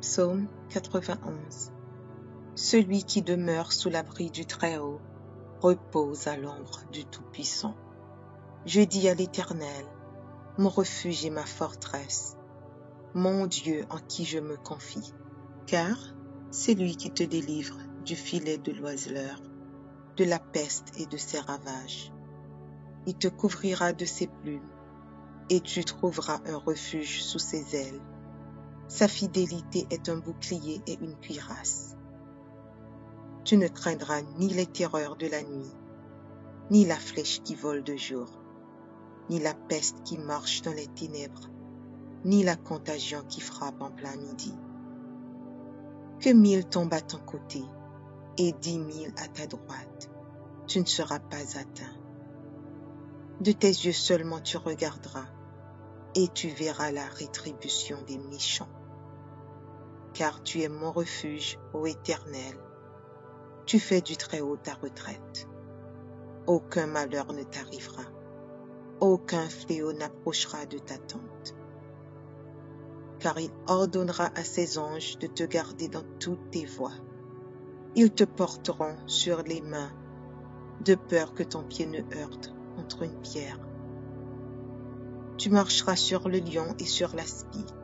Psaume 91. Celui qui demeure sous l'abri du Très-Haut repose à l'ombre du Tout-Puissant. Je dis à l'Éternel, mon refuge et ma forteresse, mon Dieu en qui je me confie. Car c'est lui qui te délivre du filet de l'oiseleur, de la peste et de ses ravages. Il te couvrira de ses plumes, et tu trouveras un refuge sous ses ailes. Sa fidélité est un bouclier et une cuirasse. Tu ne craindras ni les terreurs de la nuit, ni la flèche qui vole de jour, ni la peste qui marche dans les ténèbres, ni la contagion qui frappe en plein midi. Que 1000 tombent à ton côté et 10 000 à ta droite, tu ne seras pas atteint. De tes yeux seulement tu regarderas, et tu verras la rétribution des méchants. Car tu es mon refuge, ô Éternel. Tu fais du Très-Haut ta retraite. Aucun malheur ne t'arrivera. Aucun fléau n'approchera de ta tente. Car il ordonnera à ses anges de te garder dans toutes tes voies. Ils te porteront sur les mains, de peur que ton pied ne heurte contre une pierre. Tu marcheras sur le lion et sur l'aspic.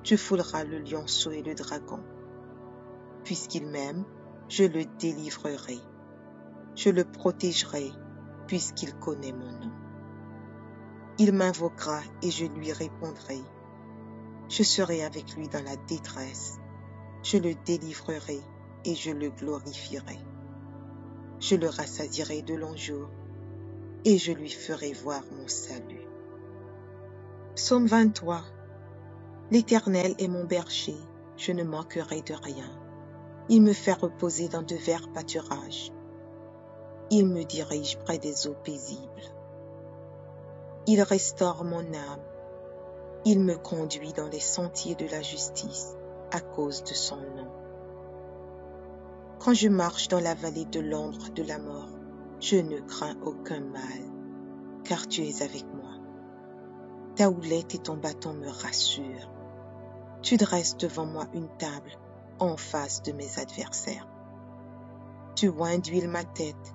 Tu fouleras le lionceau et le dragon. Puisqu'il m'aime, je le délivrerai. Je le protégerai, puisqu'il connaît mon nom. Il m'invoquera et je lui répondrai. Je serai avec lui dans la détresse. Je le délivrerai et je le glorifierai. Je le rassasierai de longs jours et je lui ferai voir mon salut. Psaume 23. L'Éternel est mon berger, je ne manquerai de rien. Il me fait reposer dans de verts pâturages. Il me dirige près des eaux paisibles. Il restaure mon âme. Il me conduit dans les sentiers de la justice à cause de son nom. Quand je marche dans la vallée de l'ombre de la mort, je ne crains aucun mal, car tu es avec moi. Ta houlette et ton bâton me rassurent. Tu dresses devant moi une table en face de mes adversaires. Tu oins d'huile ma tête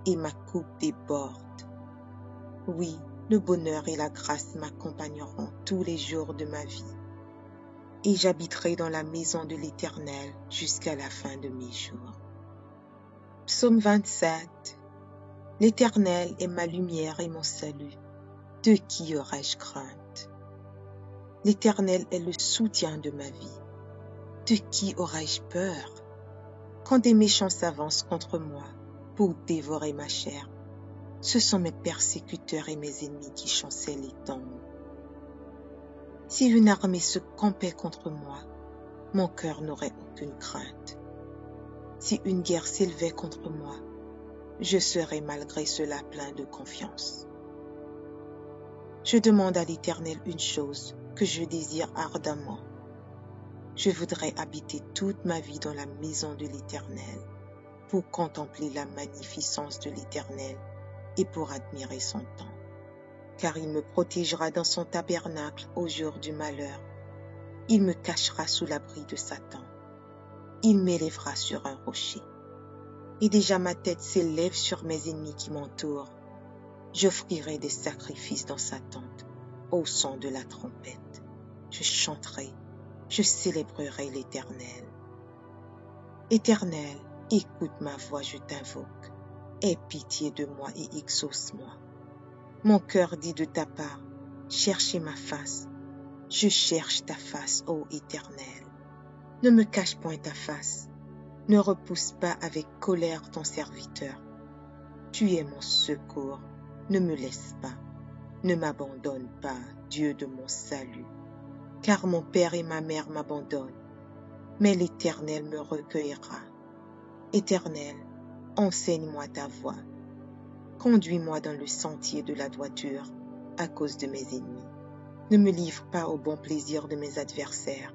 et ma coupe déborde. Oui, le bonheur et la grâce m'accompagneront tous les jours de ma vie, et j'habiterai dans la maison de l'Éternel jusqu'à la fin de mes jours. Psaume 27. L'Éternel est ma lumière et mon salut. De qui aurais-je crainte? L'Éternel est le soutien de ma vie. De qui aurais-je peur? Quand des méchants s'avancent contre moi pour dévorer ma chair, ce sont mes persécuteurs et mes ennemis qui chancellent les tombes. Si une armée se campait contre moi, mon cœur n'aurait aucune crainte. Si une guerre s'élevait contre moi, je serais malgré cela plein de confiance. Je demande à l'Éternel une chose que je désire ardemment. Je voudrais habiter toute ma vie dans la maison de l'Éternel, pour contempler la magnificence de l'Éternel et pour admirer son temple. Car il me protégera dans son tabernacle au jour du malheur. Il me cachera sous l'abri de Satan. Il m'élèvera sur un rocher. Et déjà ma tête s'élève sur mes ennemis qui m'entourent. J'offrirai des sacrifices dans sa tente, au son de la trompette. Je chanterai, je célébrerai l'Éternel. Éternel, écoute ma voix, je t'invoque. Aie pitié de moi et exauce-moi. Mon cœur dit de ta part, cherchez ma face. Je cherche ta face, ô Éternel. Ne me cache point ta face. Ne repousse pas avec colère ton serviteur. Tu es mon secours. Ne me laisse pas, ne m'abandonne pas, Dieu de mon salut, car mon père et ma mère m'abandonnent, mais l'Éternel me recueillera. Éternel, enseigne-moi ta voie, conduis-moi dans le sentier de la droiture à cause de mes ennemis. Ne me livre pas au bon plaisir de mes adversaires,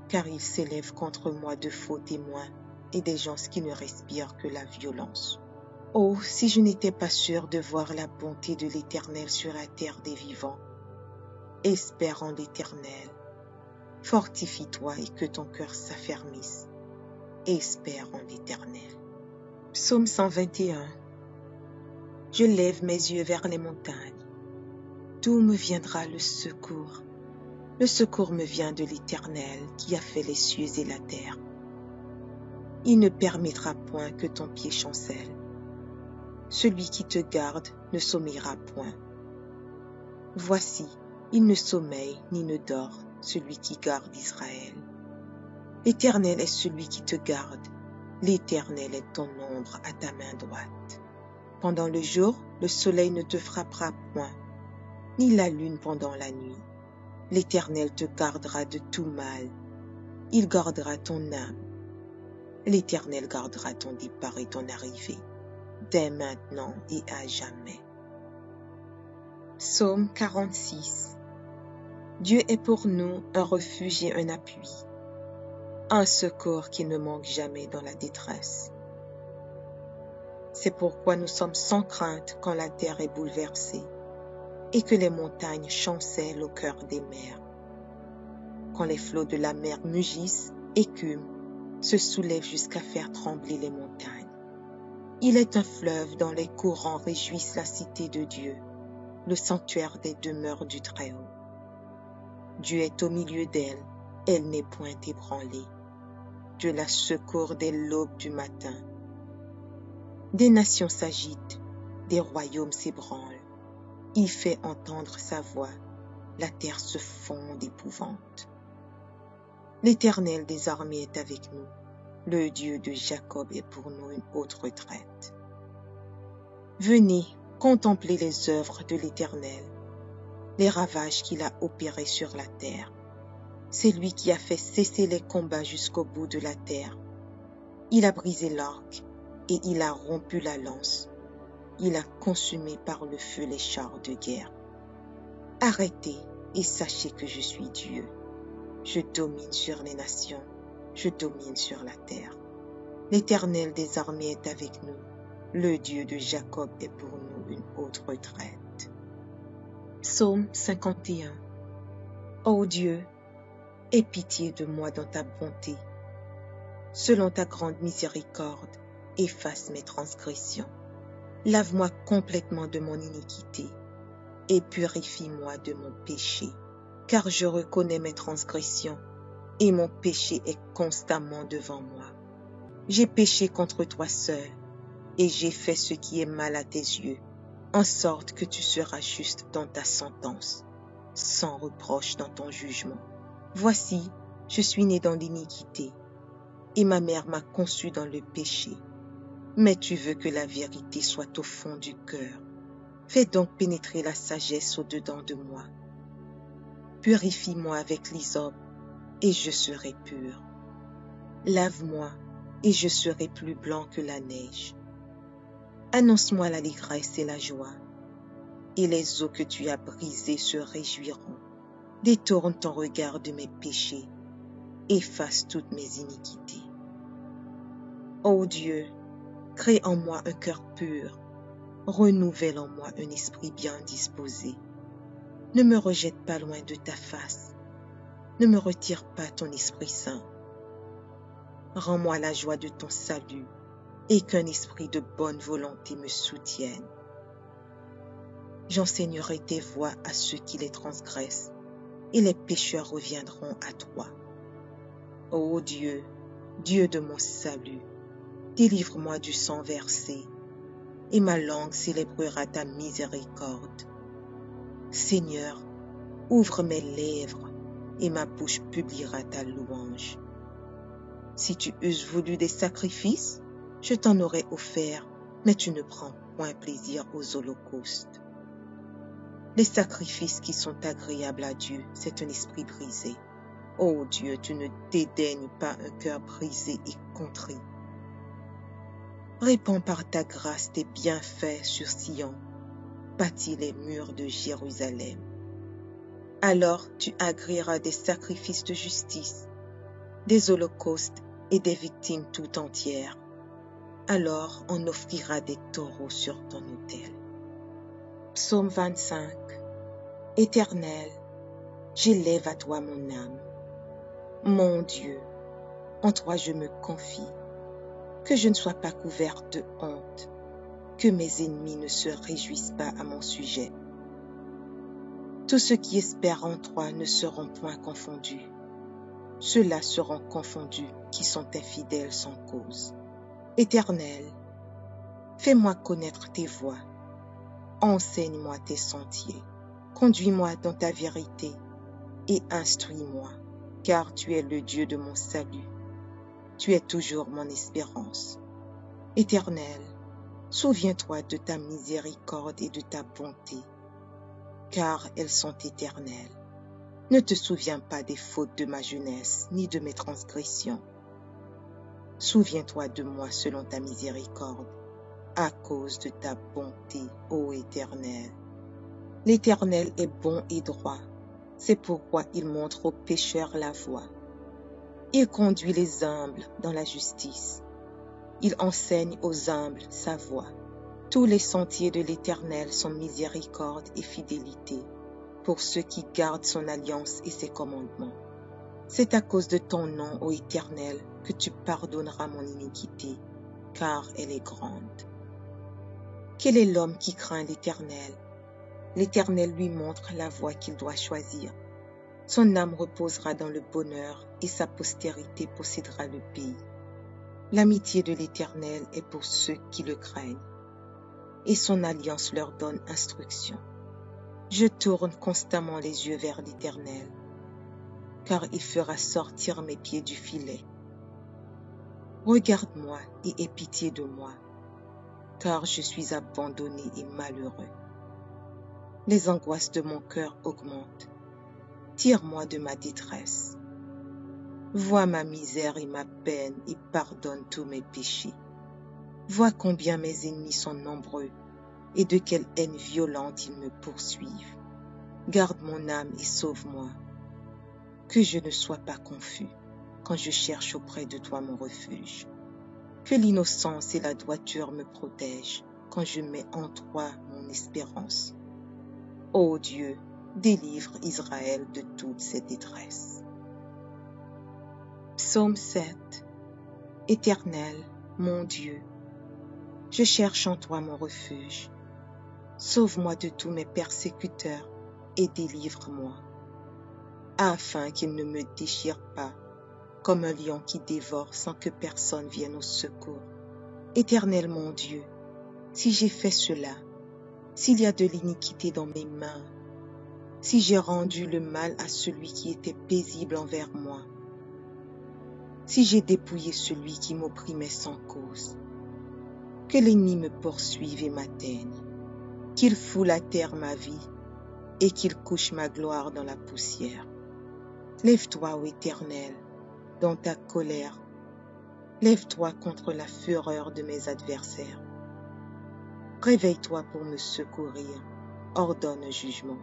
car ils s'élèvent contre moi de faux témoins et des gens qui ne respirent que la violence. Oh, si je n'étais pas sûre de voir la bonté de l'Éternel sur la terre des vivants. Espère en l'Éternel. Fortifie-toi et que ton cœur s'affermisse. Espère en l'Éternel. Psaume 121. Je lève mes yeux vers les montagnes. D'où me viendra le secours? Le secours me vient de l'Éternel qui a fait les cieux et la terre. Il ne permettra point que ton pied chancelle. Celui qui te garde ne sommeillera point. Voici, il ne sommeille ni ne dort, celui qui garde Israël. L'Éternel est celui qui te garde. L'Éternel est ton ombre à ta main droite. Pendant le jour, le soleil ne te frappera point, ni la lune pendant la nuit. L'Éternel te gardera de tout mal. Il gardera ton âme. L'Éternel gardera ton départ et ton arrivée, dès maintenant et à jamais. Psaume 46. Dieu est pour nous un refuge et un appui, un secours qui ne manque jamais dans la détresse. C'est pourquoi nous sommes sans crainte quand la terre est bouleversée et que les montagnes chancellent au cœur des mers. Quand les flots de la mer mugissent, écument, se soulèvent jusqu'à faire trembler les montagnes. Il est un fleuve dont les courants réjouissent la cité de Dieu, le sanctuaire des demeures du Très-Haut. Dieu est au milieu d'elle, elle n'est point ébranlée. Dieu la secourt dès l'aube du matin. Des nations s'agitent, des royaumes s'ébranlent. Il fait entendre sa voix, la terre se fond d'épouvante. L'Éternel des armées est avec nous, le Dieu de Jacob est pour nous une haute retraite. Venez, contemplez les œuvres de l'Éternel, les ravages qu'il a opérés sur la terre. C'est lui qui a fait cesser les combats jusqu'au bout de la terre. Il a brisé l'arc et il a rompu la lance. Il a consumé par le feu les chars de guerre. Arrêtez et sachez que je suis Dieu. Je domine sur les nations, je domine sur la terre. L'Éternel des armées est avec nous. Le Dieu de Jacob est pour nous une haute retraite. Psaume 51. Ô Dieu, aie pitié de moi dans ta bonté. Selon ta grande miséricorde, efface mes transgressions. Lave-moi complètement de mon iniquité et purifie-moi de mon péché, car je reconnais mes transgressions et mon péché est constamment devant moi. J'ai péché contre toi seul et j'ai fait ce qui est mal à tes yeux, en sorte que tu seras juste dans ta sentence, sans reproche dans ton jugement. Voici, je suis né dans l'iniquité et ma mère m'a conçu dans le péché. Mais tu veux que la vérité soit au fond du cœur. Fais donc pénétrer la sagesse au-dedans de moi. Purifie-moi avec l'hysope, et je serai pur. Lave-moi, et je serai plus blanc que la neige. Annonce-moi l'allégresse et la joie, et les eaux que tu as brisées se réjouiront. Détourne ton regard de mes péchés, efface toutes mes iniquités. Ô Dieu, crée en moi un cœur pur, renouvelle en moi un esprit bien disposé. Ne me rejette pas loin de ta face, ne me retire pas ton Esprit Saint. Rends-moi la joie de ton salut et qu'un esprit de bonne volonté me soutienne. J'enseignerai tes voies à ceux qui les transgressent et les pécheurs reviendront à toi. Ô Dieu, Dieu de mon salut, délivre-moi du sang versé, et ma langue célébrera ta miséricorde. Seigneur, ouvre mes lèvres, et ma bouche publiera ta louange. Si tu eusses voulu des sacrifices, je t'en aurais offert, mais tu ne prends point plaisir aux holocaustes. Les sacrifices qui sont agréables à Dieu, c'est un esprit brisé. Ô Dieu, tu ne dédaignes pas un cœur brisé et contrit. Répands par ta grâce tes bienfaits sur Sion, bâtis les murs de Jérusalem. Alors tu agréeras des sacrifices de justice, des holocaustes et des victimes tout entières. Alors on offrira des taureaux sur ton autel. Psaume 25. Éternel, j'élève à toi mon âme. Mon Dieu, en toi je me confie, que je ne sois pas couverte de honte, que mes ennemis ne se réjouissent pas à mon sujet. Tous ceux qui espèrent en toi ne seront point confondus. Ceux-là seront confondus qui sont infidèles sans cause. Éternel, fais-moi connaître tes voies, enseigne-moi tes sentiers, conduis-moi dans ta vérité et instruis-moi, car tu es le Dieu de mon salut. Tu es toujours mon espérance. Éternel, souviens-toi de ta miséricorde et de ta bonté, car elles sont éternelles. Ne te souviens pas des fautes de ma jeunesse, ni de mes transgressions. Souviens-toi de moi selon ta miséricorde, à cause de ta bonté, ô Éternel. L'Éternel est bon et droit, c'est pourquoi il montre aux pécheurs la voie. Il conduit les humbles dans la justice. Il enseigne aux humbles sa voie. Tous les sentiers de l'Éternel sont miséricorde et fidélité pour ceux qui gardent son alliance et ses commandements. C'est à cause de ton nom, ô Éternel, que tu pardonneras mon iniquité, car elle est grande. Quel est l'homme qui craint l'Éternel? L'Éternel lui montre la voie qu'il doit choisir. Son âme reposera dans le bonheur et sa postérité possédera le pays. L'amitié de l'Éternel est pour ceux qui le craignent, et son alliance leur donne instruction. Je tourne constamment les yeux vers l'Éternel, car il fera sortir mes pieds du filet. Regarde-moi et aie pitié de moi, car je suis abandonné et malheureux. Les angoisses de mon cœur augmentent. Tire-moi de ma détresse. Vois ma misère et ma peine et pardonne tous mes péchés. Vois combien mes ennemis sont nombreux et de quelle haine violente ils me poursuivent. Garde mon âme et sauve-moi, que je ne sois pas confus quand je cherche auprès de toi mon refuge. Que l'innocence et la droiture me protègent quand je mets en toi mon espérance. Ô Dieu, délivre Israël de toute ses détresses. Psaume 7. Éternel, mon Dieu, je cherche en toi mon refuge. Sauve-moi de tous mes persécuteurs et délivre-moi, afin qu'ils ne me déchirent pas, comme un lion qui dévore sans que personne vienne au secours. Éternel mon Dieu, si j'ai fait cela, s'il y a de l'iniquité dans mes mains, si j'ai rendu le mal à celui qui était paisible envers moi, si j'ai dépouillé celui qui m'opprimait sans cause, que l'ennemi me poursuive et m'atteigne, qu'il foule à terre ma vie et qu'il couche ma gloire dans la poussière. Lève-toi, ô Éternel, dans ta colère. Lève-toi contre la fureur de mes adversaires. Réveille-toi pour me secourir. Ordonne un jugement.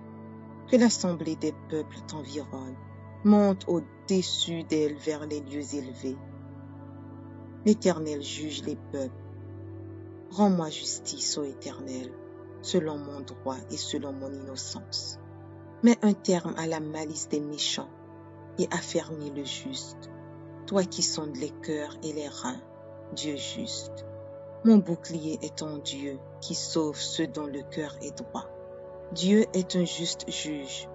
Que l'assemblée des peuples t'environne. Monte au-dessus d'elle vers les lieux élevés. L'Éternel juge les peuples. Rends-moi justice, ô Éternel, selon mon droit et selon mon innocence. Mets un terme à la malice des méchants et affermis le juste. Toi qui sondes les cœurs et les reins, Dieu juste. Mon bouclier est ton Dieu qui sauve ceux dont le cœur est droit. Dieu est un juste juge.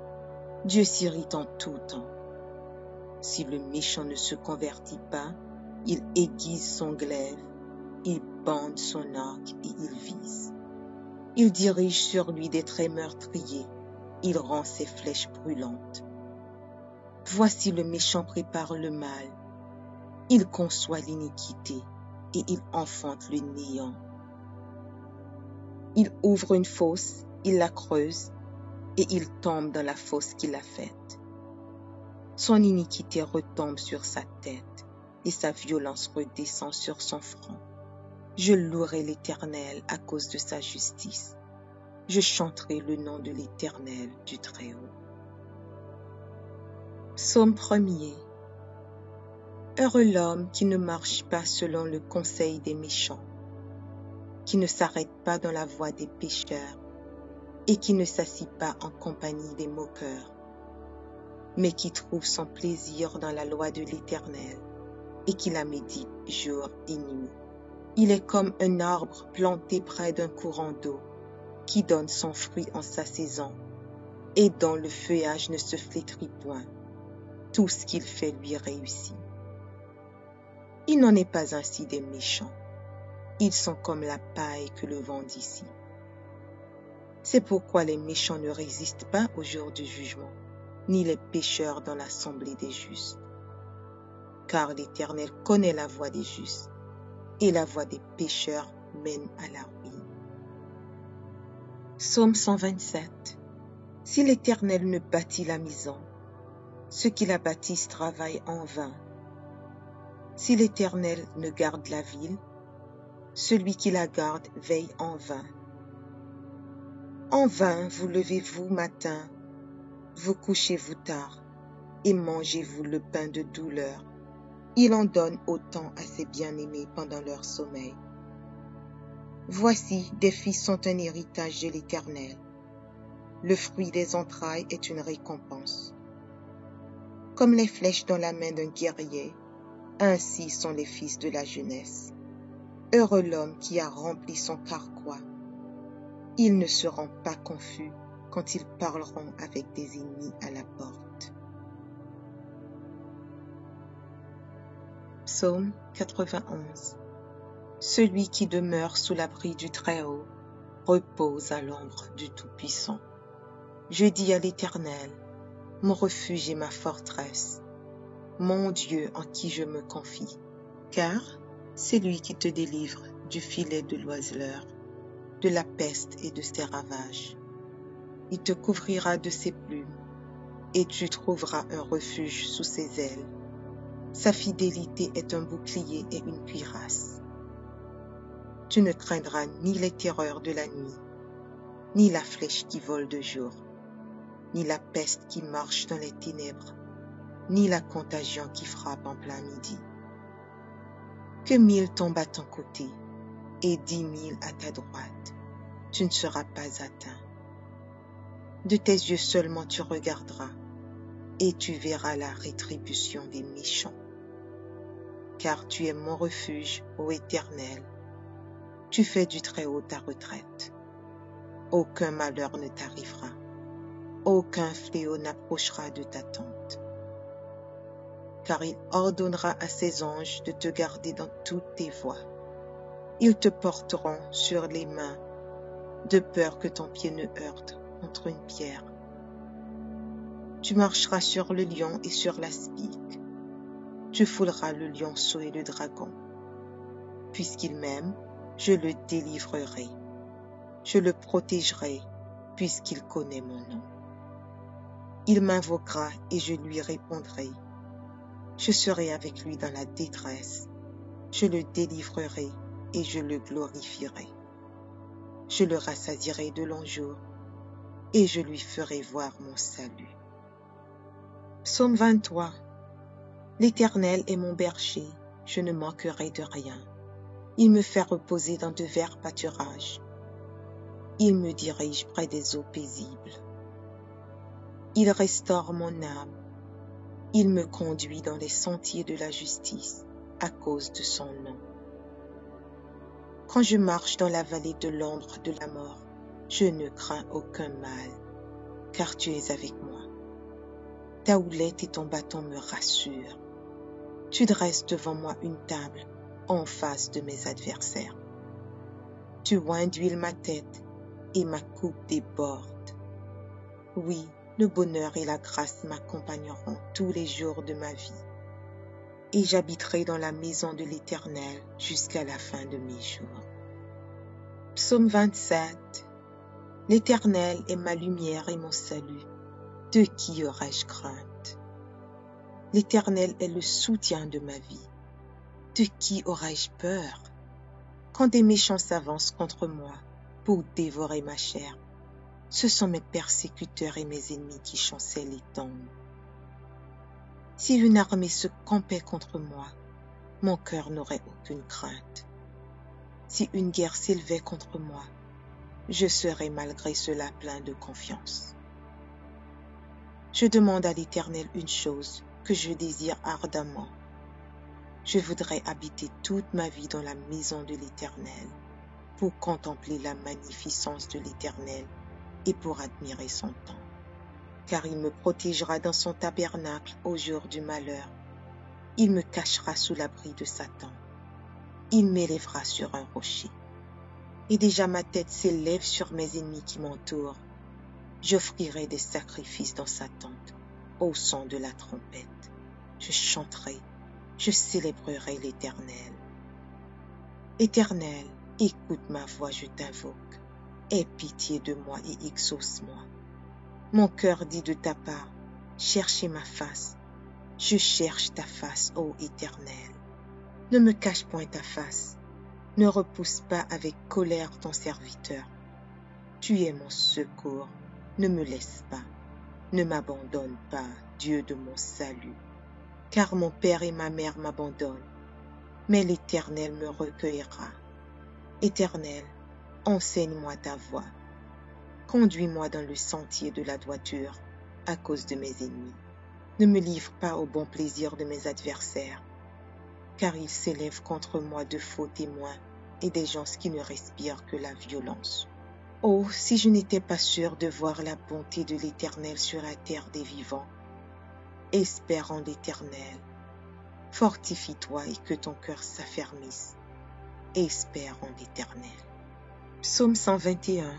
Dieu s'irrite en tout temps. Si le méchant ne se convertit pas, il aiguise son glaive, il bande son arc et il vise. Il dirige sur lui des traits meurtriers, il rend ses flèches brûlantes. Voici le méchant prépare le mal, il conçoit l'iniquité et il enfante le néant. Il ouvre une fosse, il la creuse et il tombe dans la fosse qu'il a faite. Son iniquité retombe sur sa tête et sa violence redescend sur son front. Je louerai l'Éternel à cause de sa justice. Je chanterai le nom de l'Éternel du Très-Haut. Psaume 1er. Heureux l'homme qui ne marche pas selon le conseil des méchants, qui ne s'arrête pas dans la voie des pécheurs et qui ne s'assit pas en compagnie des moqueurs, mais qui trouve son plaisir dans la loi de l'Éternel et qui la médite jour et nuit. Il est comme un arbre planté près d'un courant d'eau, qui donne son fruit en sa saison, et dont le feuillage ne se flétrit point. Tout ce qu'il fait lui réussit. Il n'en est pas ainsi des méchants. Ils sont comme la paille que le vent dissipe. C'est pourquoi les méchants ne résistent pas au jour du jugement, ni les pécheurs dans l'assemblée des justes. Car l'Éternel connaît la voie des justes, et la voie des pécheurs mène à la ruine. Psaume 127. Si l'Éternel ne bâtit la maison, ceux qui la bâtissent travaillent en vain. Si l'Éternel ne garde la ville, celui qui la garde veille en vain. En vain vous levez-vous matin, vous couchez-vous tard, et mangez-vous le pain de douleur. Il en donne autant à ses bien-aimés pendant leur sommeil. Voici, des fils sont un héritage de l'Éternel. Le fruit des entrailles est une récompense. Comme les flèches dans la main d'un guerrier, ainsi sont les fils de la jeunesse. Heureux l'homme qui a rempli son carquois. Ils ne seront pas confus quand ils parleront avec des ennemis à la porte. Psaume 91. Celui qui demeure sous l'abri du Très-Haut repose à l'ombre du Tout-Puissant. Je dis à l'Éternel, mon refuge et ma forteresse, mon Dieu en qui je me confie, car c'est lui qui te délivre du filet de l'oiseleur, de la peste et de ses ravages. Il te couvrira de ses plumes, et tu trouveras un refuge sous ses ailes. Sa fidélité est un bouclier et une cuirasse. Tu ne craindras ni les terreurs de la nuit, ni la flèche qui vole de jour, ni la peste qui marche dans les ténèbres, ni la contagion qui frappe en plein midi. Que 1000 tombent à ton côté et 10 000 à ta droite, tu ne seras pas atteint. De tes yeux seulement tu regarderas, et tu verras la rétribution des méchants. Car tu es mon refuge, ô Éternel. Tu fais du Très-Haut ta retraite. Aucun malheur ne t'arrivera. Aucun fléau n'approchera de ta tente. Car il ordonnera à ses anges de te garder dans toutes tes voies. Ils te porteront sur les mains, de peur que ton pied ne heurte contre une pierre. Tu marcheras sur le lion et sur l'aspic. Tu fouleras le lionceau et le dragon. Puisqu'il m'aime, je le délivrerai. Je le protégerai, puisqu'il connaît mon nom. Il m'invoquera et je lui répondrai. Je serai avec lui dans la détresse. Je le délivrerai et je le glorifierai. Je le rassasierai de longs jours et je lui ferai voir mon salut. Psaume 23. L'Éternel est mon berger, je ne manquerai de rien. Il me fait reposer dans de verts pâturages. Il me dirige près des eaux paisibles. Il restaure mon âme. Il me conduit dans les sentiers de la justice à cause de son nom. Quand je marche dans la vallée de l'ombre de la mort, je ne crains aucun mal, car tu es avec moi. Ta houlette et ton bâton me rassurent. Tu dresses devant moi une table en face de mes adversaires. Tu oins d'huile ma tête et ma coupe déborde. Oui, le bonheur et la grâce m'accompagneront tous les jours de ma vie, et j'habiterai dans la maison de l'Éternel jusqu'à la fin de mes jours. Psaume 27. L'Éternel est ma lumière et mon salut. De qui aurais-je crainte? L'Éternel est le soutien de ma vie. De qui aurais-je peur? Quand des méchants s'avancent contre moi pour dévorer ma chair, ce sont mes persécuteurs et mes ennemis qui chancellent les tombes. Si une armée se campait contre moi, mon cœur n'aurait aucune crainte. Si une guerre s'élevait contre moi, je serais malgré cela plein de confiance. Je demande à l'Éternel une chose que je désire ardemment. Je voudrais habiter toute ma vie dans la maison de l'Éternel, pour contempler la magnificence de l'Éternel et pour admirer son temple. Car il me protégera dans son tabernacle au jour du malheur. Il me cachera sous l'abri de Satan. Il m'élèvera sur un rocher. Et déjà ma tête s'élève sur mes ennemis qui m'entourent. J'offrirai des sacrifices dans sa tente, au son de la trompette. Je chanterai, je célébrerai l'Éternel. Éternel, écoute ma voix, je t'invoque. Aie pitié de moi et exauce-moi. Mon cœur dit de ta part, cherchez ma face. Je cherche ta face, ô Éternel. Ne me cache point ta face. Ne repousse pas avec colère ton serviteur. Tu es mon secours, ne me laisse pas. Ne m'abandonne pas, Dieu de mon salut. Car mon père et ma mère m'abandonnent, mais l'Éternel me recueillera. Éternel, enseigne-moi ta voie. Conduis-moi dans le sentier de la droiture à cause de mes ennemis. Ne me livre pas au bon plaisir de mes adversaires, car ils s'élèvent contre moi de faux témoins et des gens qui ne respirent que la violence. Oh, si je n'étais pas sûr de voir la bonté de l'Éternel sur la terre des vivants. Espère en l'Éternel. Fortifie-toi et que ton cœur s'affermisse. Espère en l'Éternel. Psaume 121.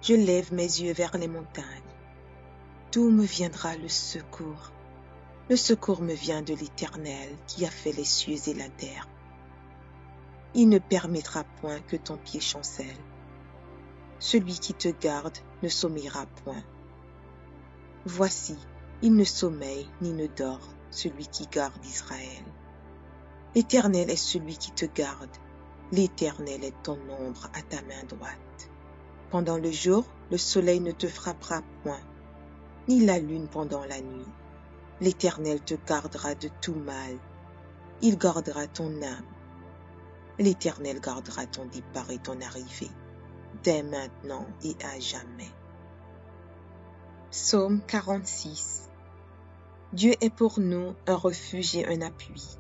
Je lève mes yeux vers les montagnes. D'où me viendra le secours? Le secours me vient de l'Éternel qui a fait les cieux et la terre. Il ne permettra point que ton pied chancelle. Celui qui te garde ne sommeillera point. Voici, il ne sommeille ni ne dort, celui qui garde Israël. L'Éternel est celui qui te garde. L'Éternel est ton ombre à ta main droite. Pendant le jour, le soleil ne te frappera point, ni la lune pendant la nuit. L'Éternel te gardera de tout mal. Il gardera ton âme. L'Éternel gardera ton départ et ton arrivée, dès maintenant et à jamais. Psaume 46. Dieu est pour nous un refuge et un appui,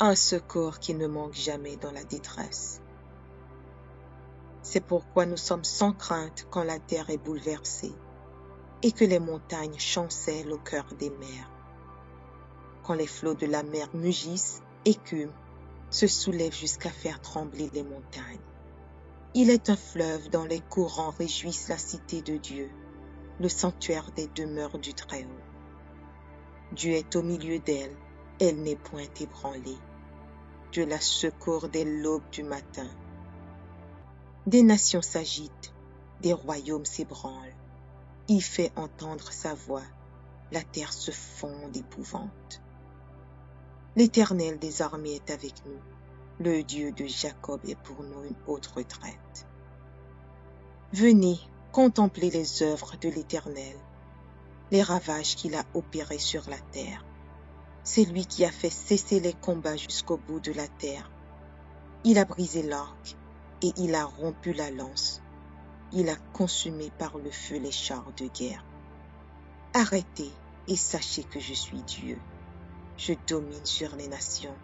un secours qui ne manque jamais dans la détresse. C'est pourquoi nous sommes sans crainte quand la terre est bouleversée et que les montagnes chancellent au cœur des mers. Quand les flots de la mer mugissent, écument, se soulèvent jusqu'à faire trembler les montagnes. Il est un fleuve dont les courants réjouissent la cité de Dieu, le sanctuaire des demeures du Très-Haut. Dieu est au milieu d'elle, elle n'est point ébranlée. Dieu la secourt dès l'aube du matin. Des nations s'agitent, des royaumes s'ébranlent. Il fait entendre sa voix, la terre se fond d'épouvante. L'Éternel des armées est avec nous, le Dieu de Jacob est pour nous une haute retraite. Venez, contemplez les œuvres de l'Éternel, les ravages qu'il a opérés sur la terre. C'est lui qui a fait cesser les combats jusqu'au bout de la terre. Il a brisé l'arc et il a rompu la lance. Il a consumé par le feu les chars de guerre. Arrêtez et sachez que je suis Dieu. Je domine sur les nations,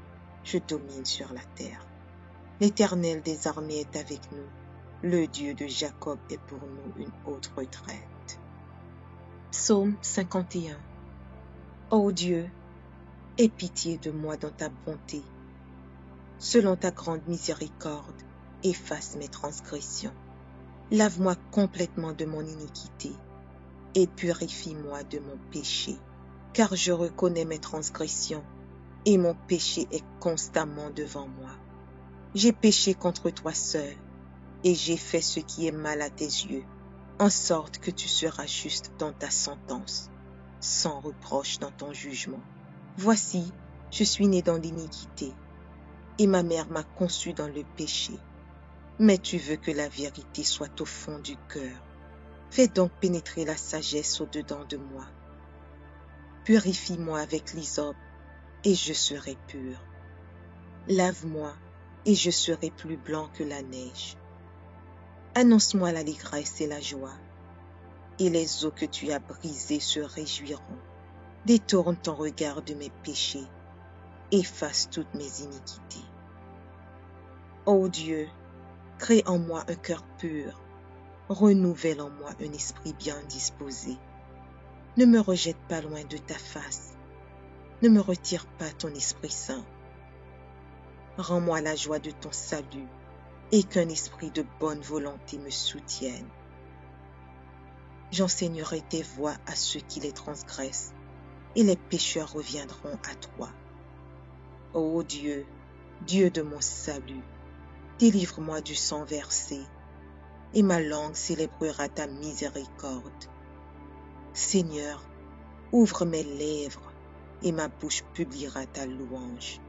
je domine sur la terre. L'Éternel des armées est avec nous. Le Dieu de Jacob est pour nous une haute retraite. Psaume 51. Ô Dieu, aie pitié de moi dans ta bonté. Selon ta grande miséricorde, efface mes transgressions. Lave-moi complètement de mon iniquité et purifie-moi de mon péché, car je reconnais mes transgressions et mon péché est constamment devant moi. J'ai péché contre toi seul et j'ai fait ce qui est mal à tes yeux, en sorte que tu seras juste dans ta sentence, sans reproche dans ton jugement. Voici, je suis né dans l'iniquité et ma mère m'a conçu dans le péché. Mais tu veux que la vérité soit au fond du cœur. Fais donc pénétrer la sagesse au-dedans de moi. Purifie-moi avec l'hysope, et je serai pur. Lave-moi, et je serai plus blanc que la neige. Annonce-moi l'allégresse et la joie. et les os que tu as brisés se réjouiront. Détourne ton regard de mes péchés, efface toutes mes iniquités. Ô Dieu, crée en moi un cœur pur, renouvelle en moi un esprit bien disposé. Ne me rejette pas loin de ta face, ne me retire pas ton Esprit Saint. Rends-moi la joie de ton salut et qu'un esprit de bonne volonté me soutienne. J'enseignerai tes voies à ceux qui les transgressent, et les pécheurs reviendront à toi. Ô Dieu, Dieu de mon salut, délivre-moi du sang versé, et ma langue célébrera ta miséricorde. Seigneur, ouvre mes lèvres, et ma bouche publiera ta louange.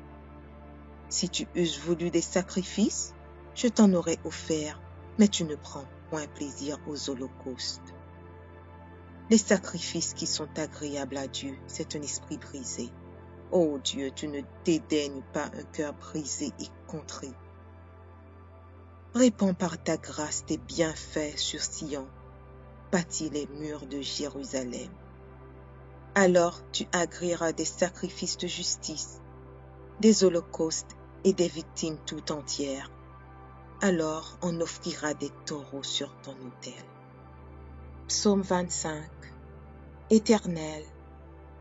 Si tu eusses voulu des sacrifices, je t'en aurais offert, mais tu ne prends point plaisir aux holocaustes. Les sacrifices qui sont agréables à Dieu, c'est un esprit brisé. Ô Dieu, tu ne dédaignes pas un cœur brisé et contrit. Répands par ta grâce tes bienfaits sur Sion, bâtis les murs de Jérusalem. Alors tu agréeras des sacrifices de justice, des holocaustes et des victimes tout entières. Alors on offrira des taureaux sur ton autel. Psaume 25. Éternel,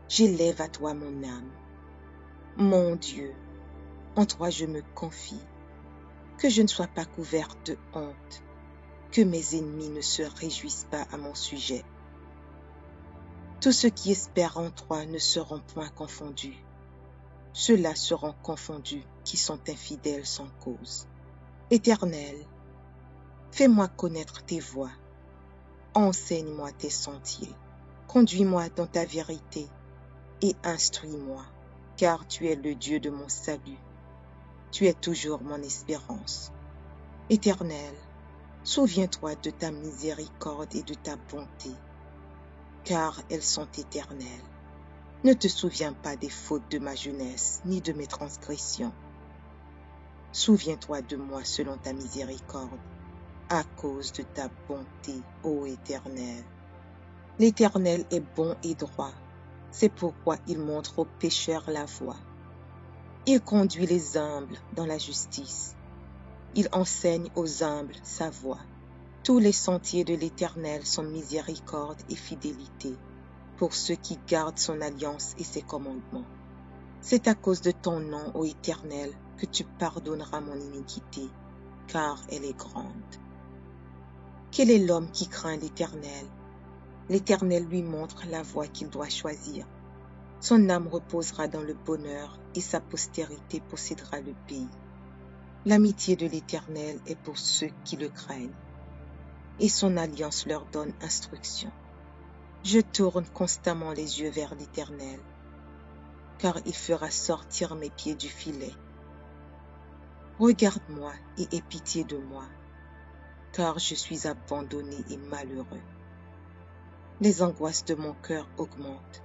j'élève à toi mon âme. Mon Dieu, en toi je me confie. Que je ne sois pas couverte de honte, que mes ennemis ne se réjouissent pas à mon sujet. Tous ceux qui espèrent en toi ne seront point confondus. Ceux-là seront confondus qui sont infidèles sans cause. Éternel, fais-moi connaître tes voies. Enseigne-moi tes sentiers. Conduis-moi dans ta vérité et instruis-moi, car tu es le Dieu de mon salut. Tu es toujours mon espérance. Éternel, souviens-toi de ta miséricorde et de ta bonté, car elles sont éternelles. Ne te souviens pas des fautes de ma jeunesse, ni de mes transgressions. Souviens-toi de moi selon ta miséricorde, à cause de ta bonté, ô Éternel. L'Éternel est bon et droit, c'est pourquoi il montre aux pécheurs la voie. Il conduit les humbles dans la justice. Il enseigne aux humbles sa voie. Tous les sentiers de l'Éternel sont miséricorde et fidélité pour ceux qui gardent son alliance et ses commandements. C'est à cause de ton nom, ô Éternel, que tu pardonneras mon iniquité, car elle est grande. Quel est l'homme qui craint l'Éternel? L'Éternel lui montre la voie qu'il doit choisir. Son âme reposera dans le bonheur et sa postérité possédera le pays. L'amitié de l'Éternel est pour ceux qui le craignent, et son alliance leur donne instruction. Je tourne constamment les yeux vers l'Éternel, car il fera sortir mes pieds du filet. Regarde-moi et aie pitié de moi, car je suis abandonné et malheureux. Les angoisses de mon cœur augmentent.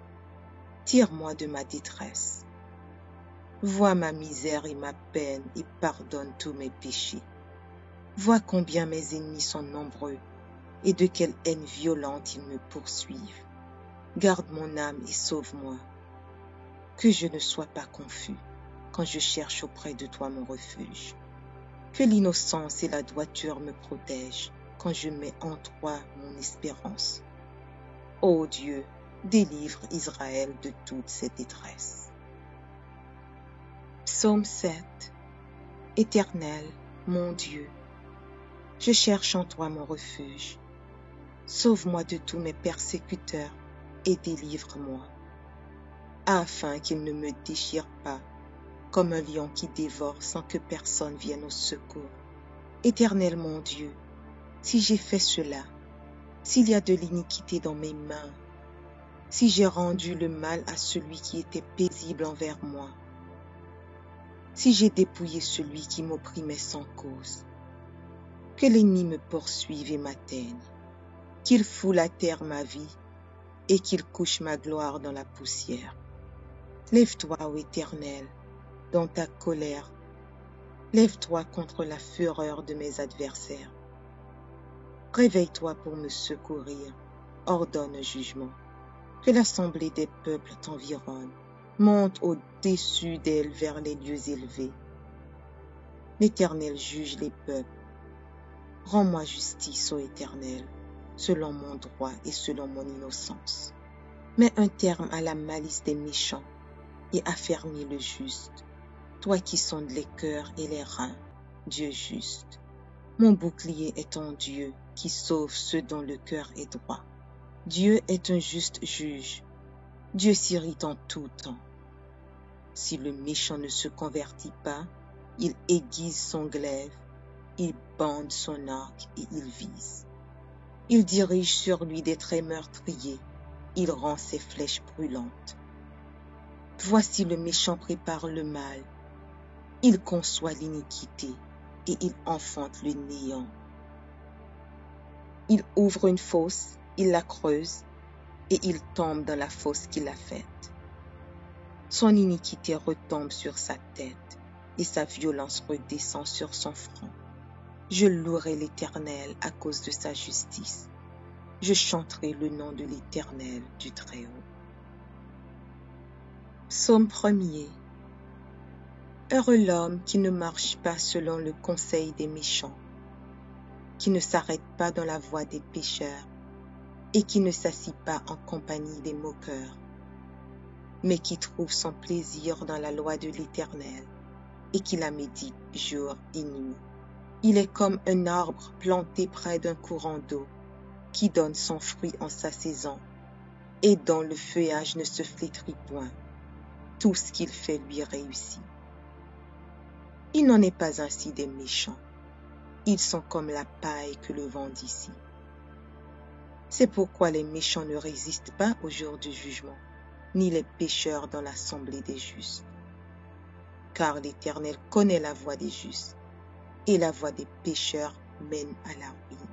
Tire-moi de ma détresse. Vois ma misère et ma peine et pardonne tous mes péchés. Vois combien mes ennemis sont nombreux et de quelle haine violente ils me poursuivent. Garde mon âme et sauve-moi. Que je ne sois pas confus quand je cherche auprès de toi mon refuge. Que l'innocence et la droiture me protègent quand je mets en toi mon espérance. Ô Dieu, délivre Israël de toute ses détresses. Psaume 7. Éternel, mon Dieu, je cherche en toi mon refuge. Sauve-moi de tous mes persécuteurs et délivre-moi, afin qu'ils ne me déchirent pas, comme un lion qui dévore sans que personne vienne au secours. Éternel mon Dieu, si j'ai fait cela, s'il y a de l'iniquité dans mes mains, si j'ai rendu le mal à celui qui était paisible envers moi, si j'ai dépouillé celui qui m'opprimait sans cause, que l'ennemi me poursuive et m'atteigne, qu'il foule à terre ma vie et qu'il couche ma gloire dans la poussière. Lève-toi, ô Éternel, dans ta colère. Lève-toi contre la fureur de mes adversaires. Réveille-toi pour me secourir. ordonne un jugement. Que l'assemblée des peuples t'environne, monte au-dessus d'elle vers les lieux élevés. L'Éternel juge les peuples. Rends-moi justice, ô Éternel, selon mon droit et selon mon innocence. Mets un terme à la malice des méchants et affermis le juste. Toi qui sondes les cœurs et les reins, Dieu juste. Mon bouclier est ton Dieu qui sauve ceux dont le cœur est droit. Dieu est un juste juge. Dieu s'irrite en tout temps. Si le méchant ne se convertit pas, il aiguise son glaive, il bande son arc et il vise. Il dirige sur lui des traits meurtriers, il rend ses flèches brûlantes. Voici le méchant prépare le mal, il conçoit l'iniquité et il enfante le néant. Il ouvre une fosse, il la creuse et il tombe dans la fosse qu'il a faite. Son iniquité retombe sur sa tête et sa violence redescend sur son front. Je louerai l'Éternel à cause de sa justice. Je chanterai le nom de l'Éternel du Très-Haut. Psaume 1er. Heureux l'homme qui ne marche pas selon le conseil des méchants, qui ne s'arrête pas dans la voie des pécheurs et qui ne s'assit pas en compagnie des moqueurs, mais qui trouve son plaisir dans la loi de l'Éternel et qui la médite jour et nuit. Il est comme un arbre planté près d'un courant d'eau, qui donne son fruit en sa saison, et dont le feuillage ne se flétrit point. Tout ce qu'il fait lui réussit. Il n'en est pas ainsi des méchants. Ils sont comme la paille que le vent dissipe. C'est pourquoi les méchants ne résistent pas au jour du jugement, ni les pécheurs dans l'assemblée des justes. Car l'Éternel connaît la voie des justes, et la voie des pécheurs mène à la ruine.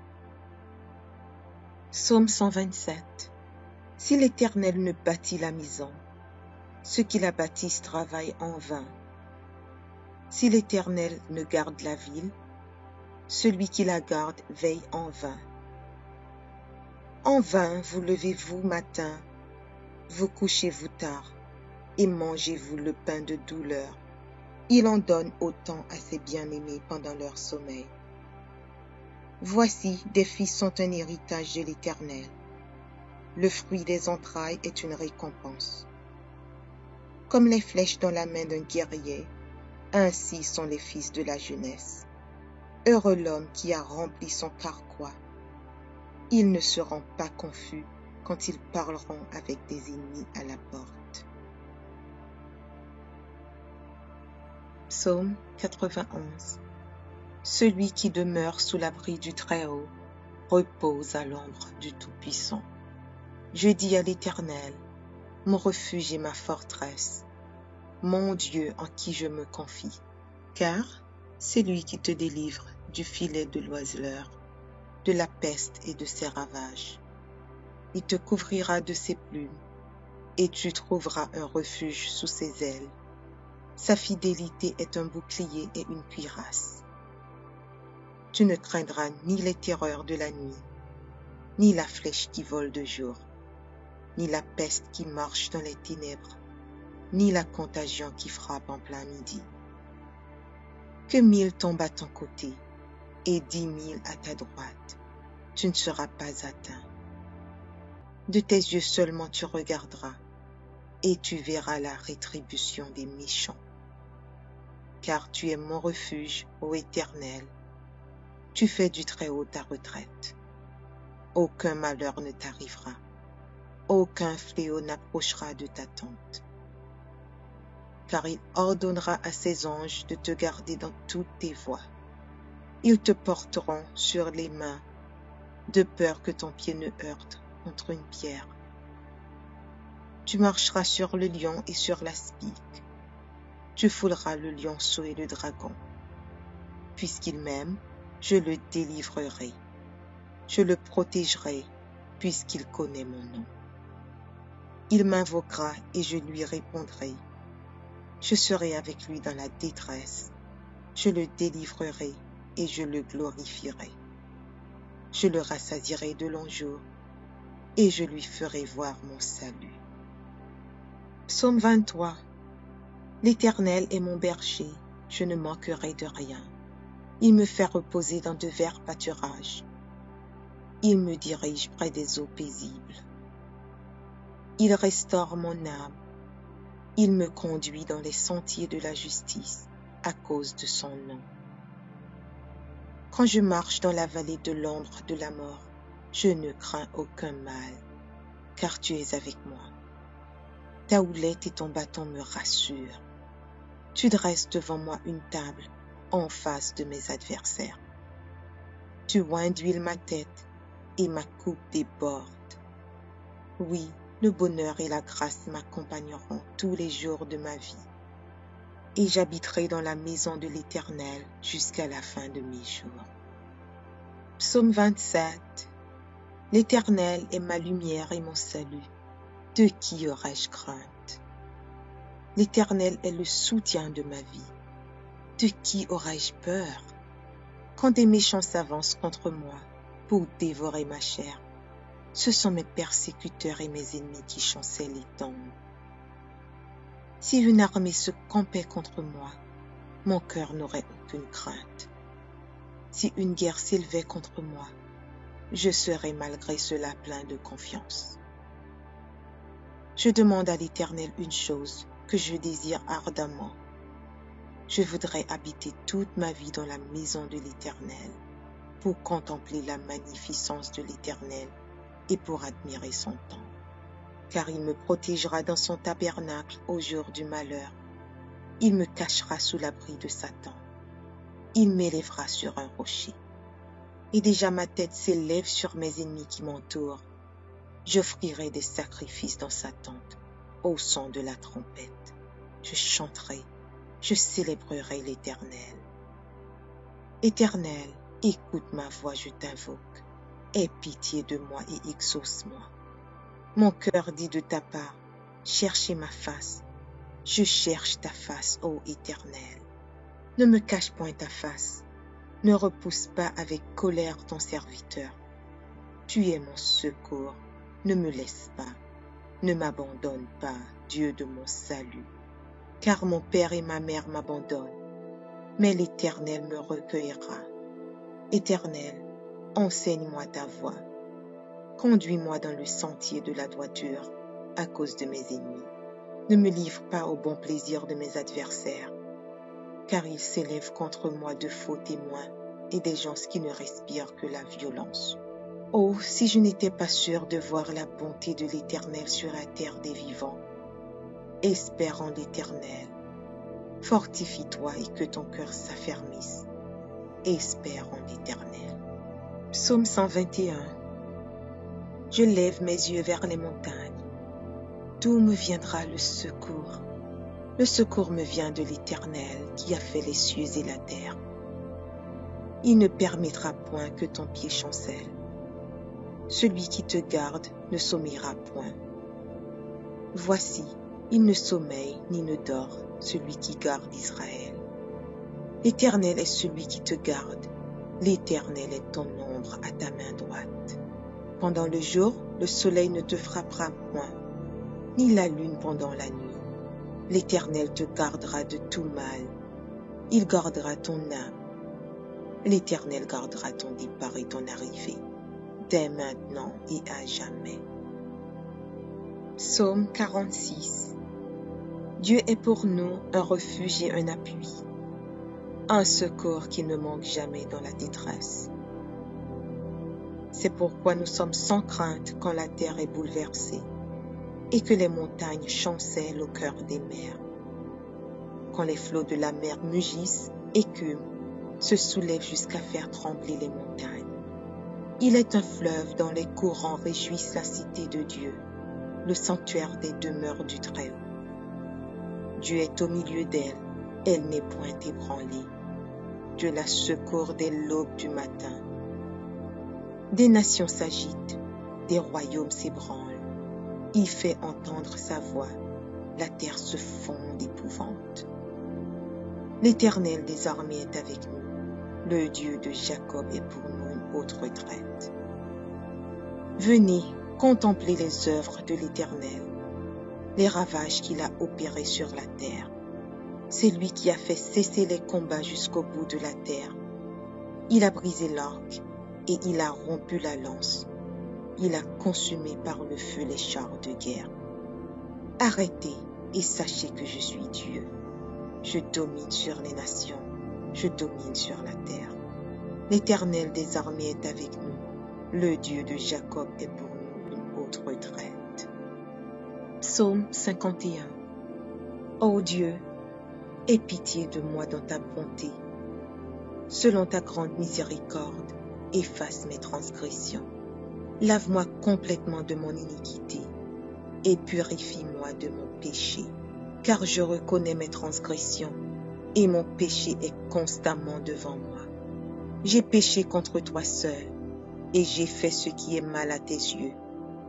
Psaume 127. Si l'Éternel ne bâtit la maison, ceux qui la bâtissent travaillent en vain. Si l'Éternel ne garde la ville, celui qui la garde veille en vain. En vain vous levez-vous matin, vous couchez-vous tard, et mangez-vous le pain de douleur. Il en donne autant à ses bien-aimés pendant leur sommeil. Voici, des fils sont un héritage de l'Éternel. Le fruit des entrailles est une récompense. Comme les flèches dans la main d'un guerrier, ainsi sont les fils de la jeunesse. Heureux l'homme qui a rempli son carquois. Ils ne seront pas confus quand ils parleront avec des ennemis à la porte. Psaume 91. Celui qui demeure sous l'abri du Très-Haut repose à l'ombre du Tout-Puissant. Je dis à l'Éternel, mon refuge et ma forteresse, mon Dieu en qui je me confie, car c'est lui qui te délivre du filet de l'oiseleur, de la peste et de ses ravages. Il te couvrira de ses plumes, et tu trouveras un refuge sous ses ailes. Sa fidélité est un bouclier et une cuirasse. Tu ne craindras ni les terreurs de la nuit, ni la flèche qui vole de jour, ni la peste qui marche dans les ténèbres, ni la contagion qui frappe en plein midi. Que 1000 tombent à ton côté et 10 000 à ta droite, tu ne seras pas atteint. De tes yeux seulement tu regarderas, et tu verras la rétribution des méchants. Car tu es mon refuge, ô Éternel, tu fais du Très-Haut ta retraite. Aucun malheur ne t'arrivera, aucun fléau n'approchera de ta tente. Car il ordonnera à ses anges de te garder dans toutes tes voies. Ils te porteront sur les mains, de peur que ton pied ne heurte contre une pierre. Tu marcheras sur le lion et sur l'aspic. Tu fouleras le lionceau et le dragon. Puisqu'il m'aime, je le délivrerai. Je le protégerai, puisqu'il connaît mon nom. Il m'invoquera et je lui répondrai. Je serai avec lui dans la détresse. Je le délivrerai et je le glorifierai. Je le rassasierai de longs jours et je lui ferai voir mon salut. Psaume 23. L'Éternel est mon berger, je ne manquerai de rien. Il me fait reposer dans de verts pâturages. Il me dirige près des eaux paisibles. Il restaure mon âme. Il me conduit dans les sentiers de la justice à cause de son nom. Quand je marche dans la vallée de l'ombre de la mort, je ne crains aucun mal, car tu es avec moi. Ta houlette et ton bâton me rassurent. Tu dresses devant moi une table en face de mes adversaires. Tu oins d'huile ma tête et ma coupe déborde. Oui, le bonheur et la grâce m'accompagneront tous les jours de ma vie, et j'habiterai dans la maison de l'Éternel jusqu'à la fin de mes jours. Psaume 27. L'Éternel est ma lumière et mon salut. De qui aurais-je crainte? L'Éternel est le soutien de ma vie. De qui aurais-je peur? Quand des méchants s'avancent contre moi pour dévorer ma chair, ce sont mes persécuteurs et mes ennemis qui chancellent les tombes. Si une armée se campait contre moi, mon cœur n'aurait aucune crainte. Si une guerre s'élevait contre moi, je serais malgré cela plein de confiance. Je demande à l'Éternel une chose que je désire ardemment. Je voudrais habiter toute ma vie dans la maison de l'Éternel, pour contempler la magnificence de l'Éternel et pour admirer son temple. Car il me protégera dans son tabernacle au jour du malheur. Il me cachera sous l'abri de Satan. Il m'élèvera sur un rocher. Et déjà ma tête s'élève sur mes ennemis qui m'entourent. J'offrirai des sacrifices dans sa tente, au son de la trompette. Je chanterai, je célébrerai l'Éternel. Éternel, écoute ma voix, je t'invoque. Aie pitié de moi et exauce-moi. Mon cœur dit de ta part, cherchez ma face. Je cherche ta face, ô Éternel. Ne me cache point ta face. Ne repousse pas avec colère ton serviteur. Tu es mon secours. Ne me laisse pas. Ne m'abandonne pas, Dieu de mon salut. Car mon père et ma mère m'abandonnent. Mais l'Éternel me recueillera. Éternel, enseigne-moi ta voie. Conduis-moi dans le sentier de la droiture à cause de mes ennemis. Ne me livre pas au bon plaisir de mes adversaires, car ils s'élèvent contre moi de faux témoins et des gens qui ne respirent que la violence. Oh, si je n'étais pas sûr de voir la bonté de l'Éternel sur la terre des vivants. Espère en l'Éternel. Fortifie-toi et que ton cœur s'affermisse. Espère en l'Éternel. Psaume 121. Je lève mes yeux vers les montagnes. D'où me viendra le secours? Le secours me vient de l'Éternel qui a fait les cieux et la terre. Il ne permettra point que ton pied chancelle. Celui qui te garde ne sommeillera point. Voici, il ne sommeille ni ne dort, celui qui garde Israël. L'Éternel est celui qui te garde. L'Éternel est ton ombre à ta main droite. Pendant le jour, le soleil ne te frappera point, ni la lune pendant la nuit. L'Éternel te gardera de tout mal. Il gardera ton âme. L'Éternel gardera ton départ et ton arrivée, dès maintenant et à jamais. Psaume 46. Dieu est pour nous un refuge et un appui, un secours qui ne manque jamais dans la détresse. C'est pourquoi nous sommes sans crainte quand la terre est bouleversée et que les montagnes chancellent au cœur des mers. Quand les flots de la mer mugissent, écument, se soulèvent jusqu'à faire trembler les montagnes. Il est un fleuve dont les courants réjouissent la cité de Dieu, le sanctuaire des demeures du Très-Haut. Dieu est au milieu d'elle, elle n'est point ébranlée. Dieu la secourt dès l'aube du matin. Des nations s'agitent, des royaumes s'ébranlent. Il fait entendre sa voix, la terre se fond d'épouvante. L'Éternel des armées est avec nous, le Dieu de Jacob est pour nous une haute retraite. Venez, Contemplez les œuvres de l'Éternel, les ravages qu'il a opérés sur la terre. C'est lui qui a fait cesser les combats jusqu'au bout de la terre. Il a brisé l'arc et il a rompu la lance. Il a consumé par le feu les chars de guerre. Arrêtez et sachez que je suis Dieu. Je domine sur les nations, je domine sur la terre. L'Éternel des armées est avec nous. Le Dieu de Jacob est pour nous une haute retraite. Psaume 51. Ô Dieu, aie pitié de moi dans ta bonté. Selon ta grande miséricorde, efface mes transgressions. Lave-moi complètement de mon iniquité et purifie-moi de mon péché, car je reconnais mes transgressions et mon péché est constamment devant moi. J'ai péché contre toi seul et j'ai fait ce qui est mal à tes yeux,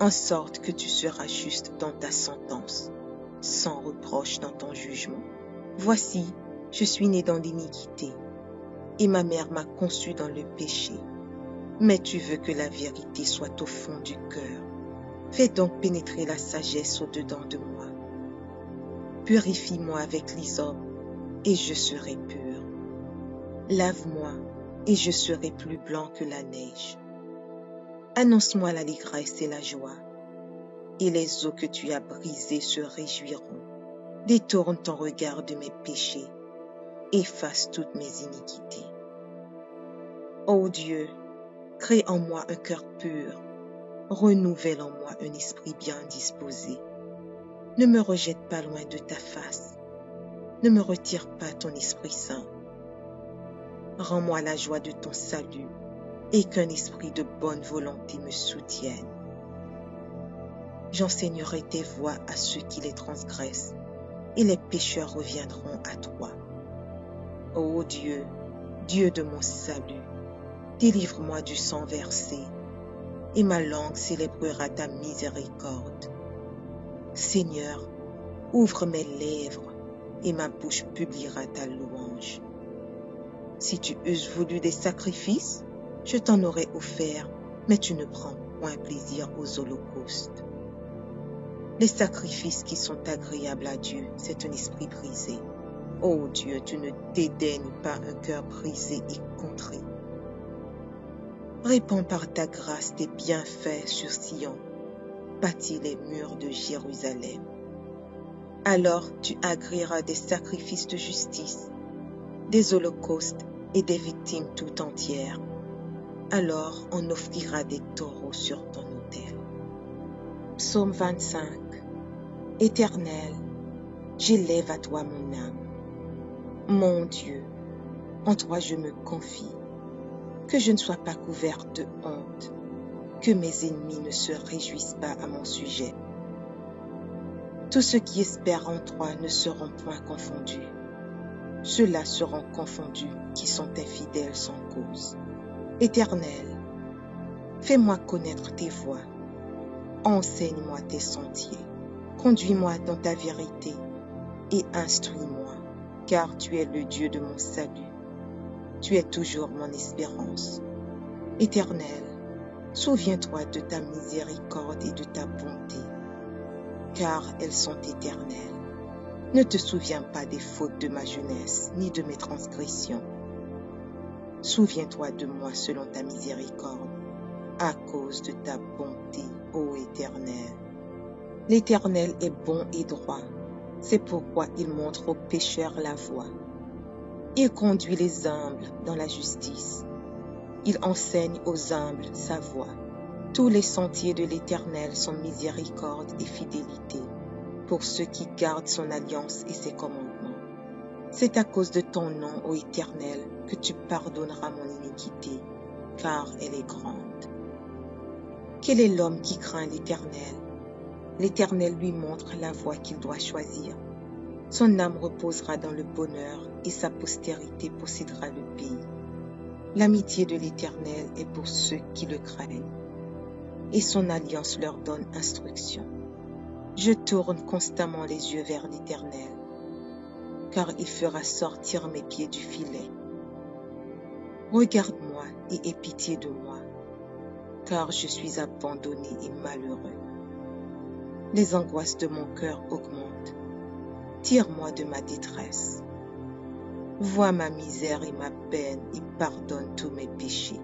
en sorte que tu seras juste dans ta sentence, sans reproche dans ton jugement. Voici, je suis né dans l'iniquité et ma mère m'a conçu dans le péché. Mais tu veux que la vérité soit au fond du cœur. Fais donc pénétrer la sagesse au-dedans de moi. Purifie-moi avec l'hysope, et je serai pur. Lave-moi, et je serai plus blanc que la neige. Annonce-moi l'allégresse et la joie, et les eaux que tu as brisées se réjouiront. Détourne ton regard de mes péchés, efface toutes mes iniquités. Ô Dieu, crée en moi un cœur pur, renouvelle en moi un esprit bien disposé. Ne me rejette pas loin de ta face, ne me retire pas ton Esprit Saint. Rends-moi la joie de ton salut et qu'un esprit de bonne volonté me soutienne. J'enseignerai tes voies à ceux qui les transgressent et les pécheurs reviendront à toi. Ô Dieu, Dieu de mon salut, délivre-moi du sang versé, et ma langue célébrera ta miséricorde. Seigneur, ouvre mes lèvres, et ma bouche publiera ta louange. Si tu eusses voulu des sacrifices, je t'en aurais offert, mais tu ne prends point plaisir aux holocaustes. Les sacrifices qui sont agréables à Dieu, c'est un esprit brisé. Ô Dieu, tu ne dédaignes pas un cœur brisé et contré. Répands par ta grâce tes bienfaits sur Sion, bâtis les murs de Jérusalem. Alors tu agréeras des sacrifices de justice, des holocaustes et des victimes tout entières. Alors on offrira des taureaux sur ton autel. Psaume 25. Éternel, j'élève à toi mon âme. Mon Dieu, en toi je me confie. Que je ne sois pas couverte de honte, que mes ennemis ne se réjouissent pas à mon sujet. Tous ceux qui espèrent en toi ne seront point confondus. Ceux-là seront confondus qui sont infidèles sans cause. Éternel, fais-moi connaître tes voies. Enseigne-moi tes sentiers. Conduis-moi dans ta vérité et instruis-moi, car tu es le Dieu de mon salut. Tu es toujours mon espérance. Éternel, souviens-toi de ta miséricorde et de ta bonté, car elles sont éternelles. Ne te souviens pas des fautes de ma jeunesse, ni de mes transgressions. Souviens-toi de moi selon ta miséricorde, à cause de ta bonté, ô Éternel. L'Éternel est bon et droit, c'est pourquoi il montre aux pécheurs la voie. Il conduit les humbles dans la justice. Il enseigne aux humbles sa voie. Tous les sentiers de l'Éternel sont miséricorde et fidélité pour ceux qui gardent son alliance et ses commandements. C'est à cause de ton nom, ô Éternel, que tu pardonneras mon iniquité, car elle est grande. Quel est l'homme qui craint l'Éternel? L'Éternel lui montre la voie qu'il doit choisir. Son âme reposera dans le bonheur et sa postérité possédera le pays. L'amitié de l'Éternel est pour ceux qui le craignent, et son alliance leur donne instruction. Je tourne constamment les yeux vers l'Éternel, car il fera sortir mes pieds du filet. Regarde-moi et aie pitié de moi. car je suis abandonné et malheureux. Les angoisses de mon cœur augmentent. Tire-moi de ma détresse. Vois ma misère et ma peine et pardonne tous mes péchés.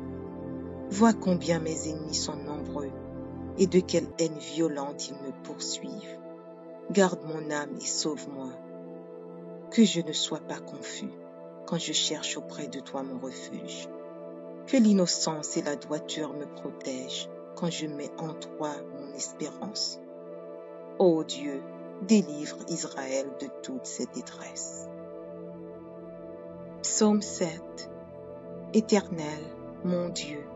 Vois combien mes ennemis sont nombreux et de quelle haine violente ils me poursuivent. Garde mon âme et sauve-moi. Que je ne sois pas confus quand je cherche auprès de toi mon refuge. Que l'innocence et la droiture me protègent quand je mets en toi mon espérance. Ô Dieu, délivre Israël de toute ses détresses. Psaume 7. Éternel, mon Dieu,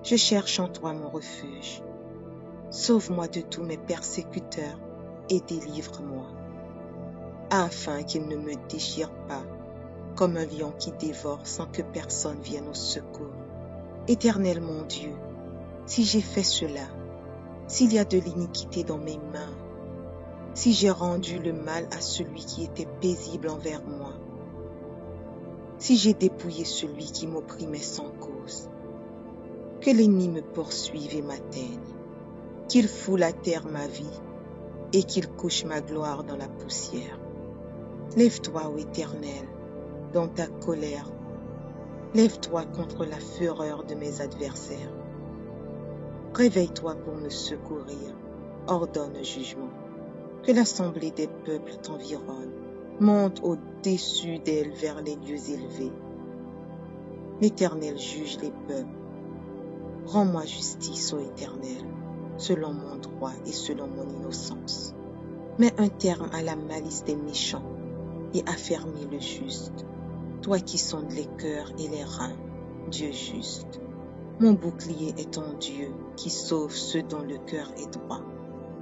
je cherche en toi mon refuge. Sauve-moi de tous mes persécuteurs et délivre-moi, afin qu'ils ne me déchirent pas, comme un lion qui dévore sans que personne vienne au secours. Éternel mon Dieu, si j'ai fait cela, s'il y a de l'iniquité dans mes mains, si j'ai rendu le mal à celui qui était paisible envers moi, si j'ai dépouillé celui qui m'opprimait sans cause, que l'ennemi me poursuive et m'atteigne, qu'il foule à terre ma vie et qu'il couche ma gloire dans la poussière. Lève-toi, ô Éternel, dans ta colère. Lève-toi contre la fureur de mes adversaires. Réveille-toi pour me secourir. Ordonne un jugement. Que l'assemblée des peuples t'environne. Monte au-dessus d'elle vers les lieux élevés. L'Éternel juge les peuples. Rends-moi justice, ô Éternel, selon mon droit et selon mon innocence. Mets un terme à la malice des méchants et affermis le juste. Toi qui sondes les cœurs et les reins, Dieu juste. Mon bouclier est ton Dieu qui sauve ceux dont le cœur est droit.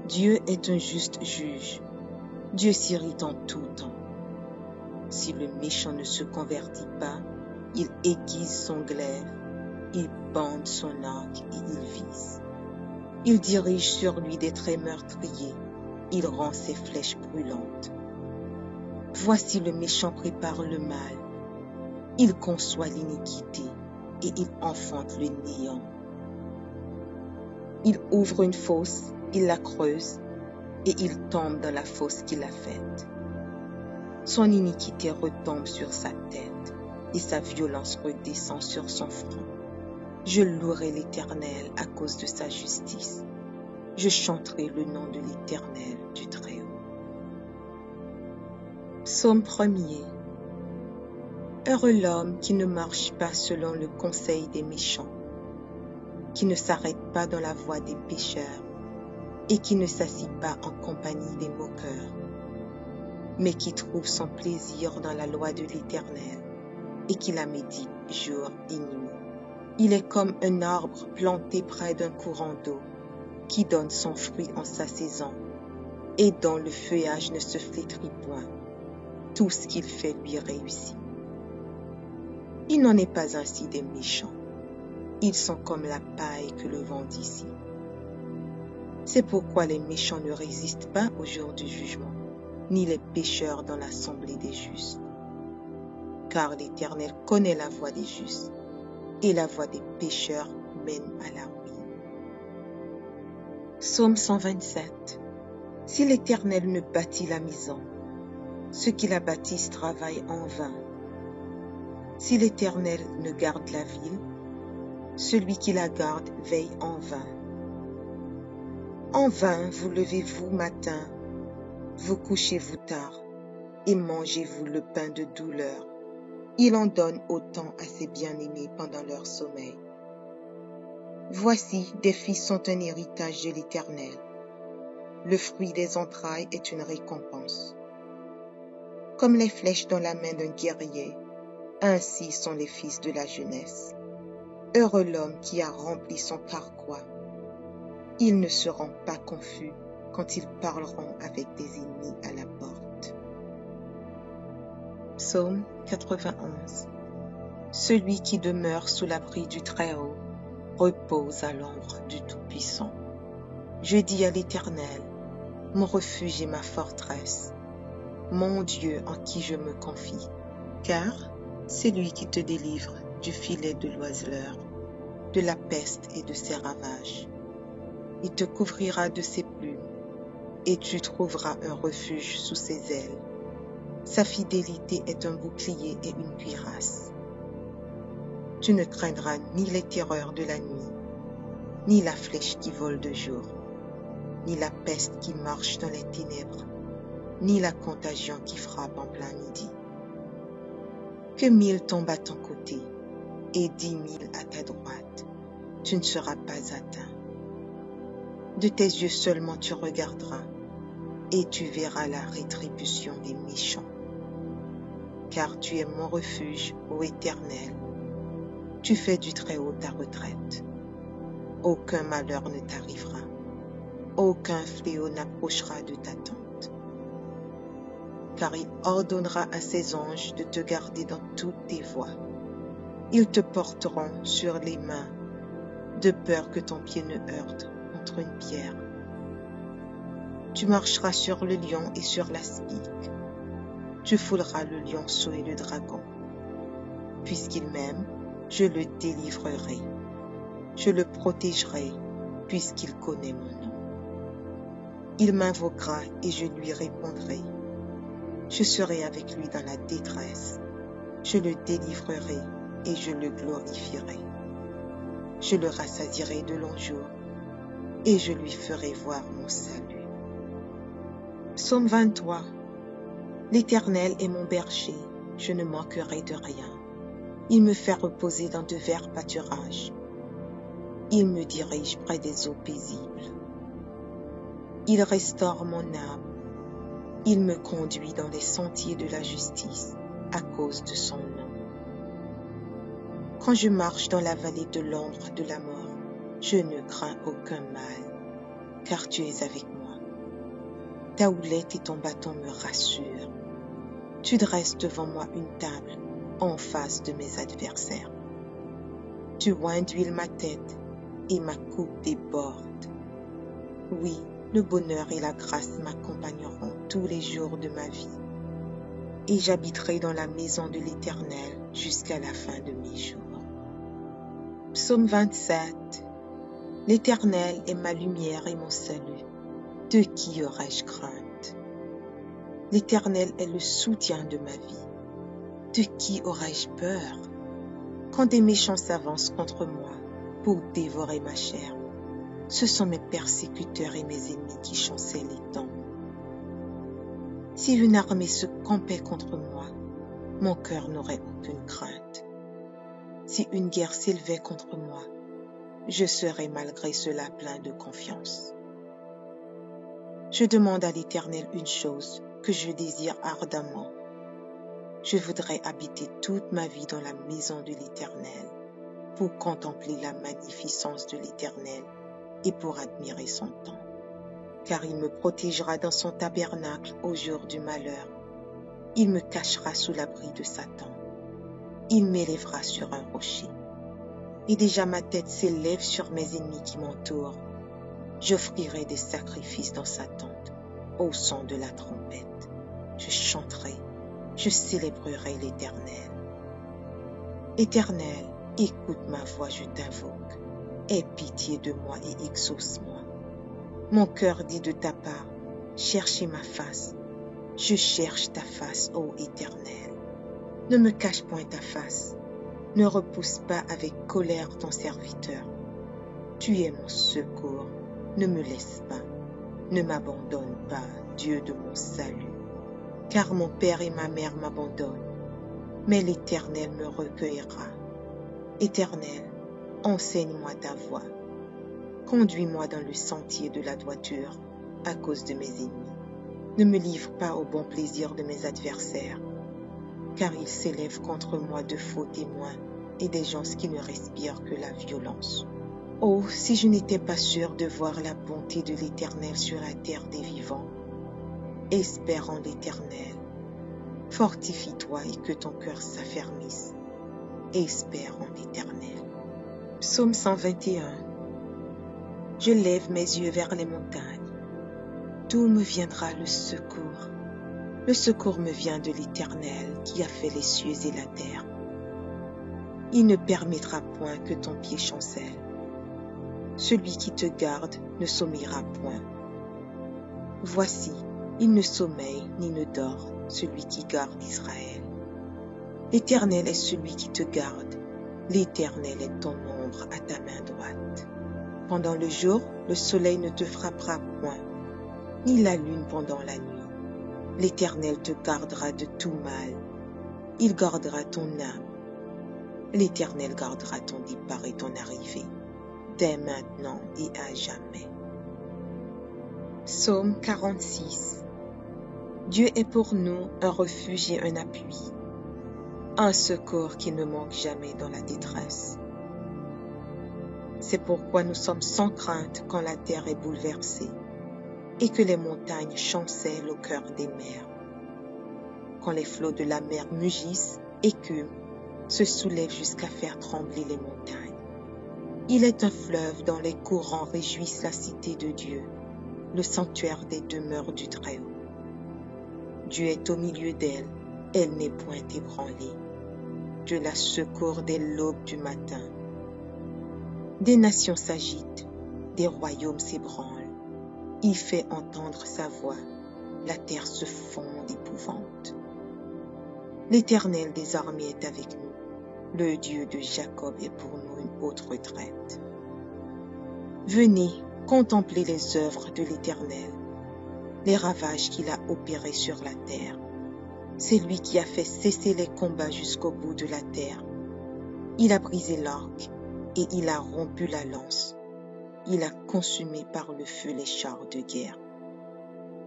Dieu est un juste juge. Dieu s'irrite en tout temps. Si le méchant ne se convertit pas, il aiguise son glaive, il bande son arc et il vise. Il dirige sur lui des traits meurtriers, il rend ses flèches brûlantes. Voici le méchant prépare le mal, il conçoit l'iniquité et il enfante le néant. Il ouvre une fosse, il la creuse et il tombe dans la fosse qu'il a faite. Son iniquité retombe sur sa tête et sa violence redescend sur son front. Je louerai l'Éternel à cause de sa justice. Je chanterai le nom de l'Éternel du Très-Haut. Psaume 1er. Heureux l'homme qui ne marche pas selon le conseil des méchants, qui ne s'arrête pas dans la voie des pécheurs et qui ne s'assit pas en compagnie des moqueurs, mais qui trouve son plaisir dans la loi de l'Éternel et qui la médite jour et nuit. Il est comme un arbre planté près d'un courant d'eau, qui donne son fruit en sa saison, et dont le feuillage ne se flétrit point. Tout ce qu'il fait lui réussit. Il n'en est pas ainsi des méchants. Ils sont comme la paille que le vent dissipe. C'est pourquoi les méchants ne résistent pas au jour du jugement, ni les pécheurs dans l'assemblée des justes. Car l'Éternel connaît la voie des justes, et la voie des pécheurs mène à la ruine. Psaume 127. Si l'Éternel ne bâtit la maison, ceux qui la bâtissent travaillent en vain. Si l'Éternel ne garde la ville, celui qui la garde veille en vain. En vain vous levez-vous matin, vous couchez-vous tard, et mangez-vous le pain de douleur. Il en donne autant à ses bien-aimés pendant leur sommeil. Voici, des fils sont un héritage de l'Éternel. Le fruit des entrailles est une récompense. Comme les flèches dans la main d'un guerrier, ainsi sont les fils de la jeunesse. Heureux l'homme qui a rempli son carquois. Ils ne seront pas confus quand ils parleront avec des ennemis à la porte. Psaume 91. Celui qui demeure sous l'abri du Très-Haut repose à l'ombre du Tout-Puissant. Je dis à l'Éternel, mon refuge et ma forteresse, mon Dieu en qui je me confie, car c'est lui qui te délivre du filet de l'oiseleur de la peste et de ses ravages. Il te couvrira de ses plumes, et tu trouveras un refuge sous ses ailes. Sa fidélité est un bouclier et une cuirasse. Tu ne craindras ni les terreurs de la nuit, ni la flèche qui vole de jour, ni la peste qui marche dans les ténèbres, ni la contagion qui frappe en plein midi. Que 1000 tombent à ton côté et 10 000 à ta droite, tu ne seras pas atteint. De tes yeux seulement tu regarderas et tu verras la rétribution des méchants. Car tu es mon refuge, ô Éternel. Tu fais du Très-Haut ta retraite. Aucun malheur ne t'arrivera. Aucun fléau n'approchera de ta tente. Car il ordonnera à ses anges de te garder dans toutes tes voies. Ils te porteront sur les mains, de peur que ton pied ne heurte contre une pierre. Tu marcheras sur le lion et sur l'aspic. Tu fouleras le lionceau et le dragon. Puisqu'il m'aime, je le délivrerai. Je le protégerai, puisqu'il connaît mon nom. Il m'invoquera et je lui répondrai. Je serai avec lui dans la détresse. Je le délivrerai et je le glorifierai. Je le rassasierai de longs jours et je lui ferai voir mon salut. Psaume 23. L'Éternel est mon berger, je ne manquerai de rien. Il me fait reposer dans de verts pâturages. Il me dirige près des eaux paisibles. Il restaure mon âme. Il me conduit dans les sentiers de la justice à cause de son nom. Quand je marche dans la vallée de l'ombre de la mort, je ne crains aucun mal, car tu es avec moi. Ta houlette et ton bâton me rassurent. Tu dresses devant moi une table en face de mes adversaires. Tu oins d'huile ma tête et ma coupe déborde. Oui, le bonheur et la grâce m'accompagneront tous les jours de ma vie, et j'habiterai dans la maison de l'Éternel jusqu'à la fin de mes jours. Psaume 27. L'Éternel est ma lumière et mon salut. De qui aurais-je crainte? L'Éternel est le soutien de ma vie. De qui aurais-je peur? Quand des méchants s'avancent contre moi pour dévorer ma chair, ce sont mes persécuteurs et mes ennemis qui chancellent les temps. Si une armée se campait contre moi, mon cœur n'aurait aucune crainte. Si une guerre s'élevait contre moi, je serais malgré cela plein de confiance. Je demande à l'Éternel une chose que je désire ardemment. Je voudrais habiter toute ma vie dans la maison de l'Éternel pour contempler la magnificence de l'Éternel et pour admirer son temple. Car il me protégera dans son tabernacle au jour du malheur. Il me cachera sous l'abri de Satan. Il m'élèvera sur un rocher. Et déjà ma tête s'élève sur mes ennemis qui m'entourent. J'offrirai des sacrifices dans sa tente, au son de la trompette. Je chanterai, je célébrerai l'Éternel. Éternel, écoute ma voix, je t'invoque. Aie pitié de moi et exauce-moi. Mon cœur dit de ta part, cherchez ma face. Je cherche ta face, ô Éternel. Ne me cache point ta face. Ne repousse pas avec colère ton serviteur. Tu es mon secours. Ne me laisse pas, ne m'abandonne pas, Dieu de mon salut, car mon père et ma mère m'abandonnent, mais l'Éternel me recueillera. Éternel, enseigne-moi ta voie, conduis-moi dans le sentier de la droiture à cause de mes ennemis. Ne me livre pas au bon plaisir de mes adversaires, car ils s'élèvent contre moi de faux témoins et des gens qui ne respirent que la violence. Oh, si je n'étais pas sûre de voir la bonté de l'Éternel sur la terre des vivants. Espère en l'Éternel. Fortifie-toi et que ton cœur s'affermisse. Espère en l'Éternel. Psaume 121. Je lève mes yeux vers les montagnes. D'où me viendra le secours? Le secours me vient de l'Éternel qui a fait les cieux et la terre. Il ne permettra point que ton pied chancelle. Celui qui te garde ne sommeillera point. Voici, il ne sommeille ni ne dort, celui qui garde Israël. L'Éternel est celui qui te garde. L'Éternel est ton ombre à ta main droite. Pendant le jour, le soleil ne te frappera point, ni la lune pendant la nuit. L'Éternel te gardera de tout mal. Il gardera ton âme. L'Éternel gardera ton départ et ton arrivée, dès maintenant et à jamais. Psaume 46. Dieu est pour nous un refuge et un appui, un secours qui ne manque jamais dans la détresse. C'est pourquoi nous sommes sans crainte quand la terre est bouleversée et que les montagnes chancellent au cœur des mers. Quand les flots de la mer mugissent, écument, se soulèvent jusqu'à faire trembler les montagnes. Il est un fleuve dont les courants réjouissent la cité de Dieu, le sanctuaire des demeures du Très-Haut. Dieu est au milieu d'elle, elle n'est point ébranlée. Dieu la secourt dès l'aube du matin. Des nations s'agitent, des royaumes s'ébranlent. Il fait entendre sa voix, la terre se fond d'épouvante. L'Éternel des armées est avec nous, le Dieu de Jacob est pour nous une haute retraite. Venez, contemplez les œuvres de l'Éternel, les ravages qu'il a opérés sur la terre. C'est lui qui a fait cesser les combats jusqu'au bout de la terre. Il a brisé l'arc et il a rompu la lance. Il a consumé par le feu les chars de guerre.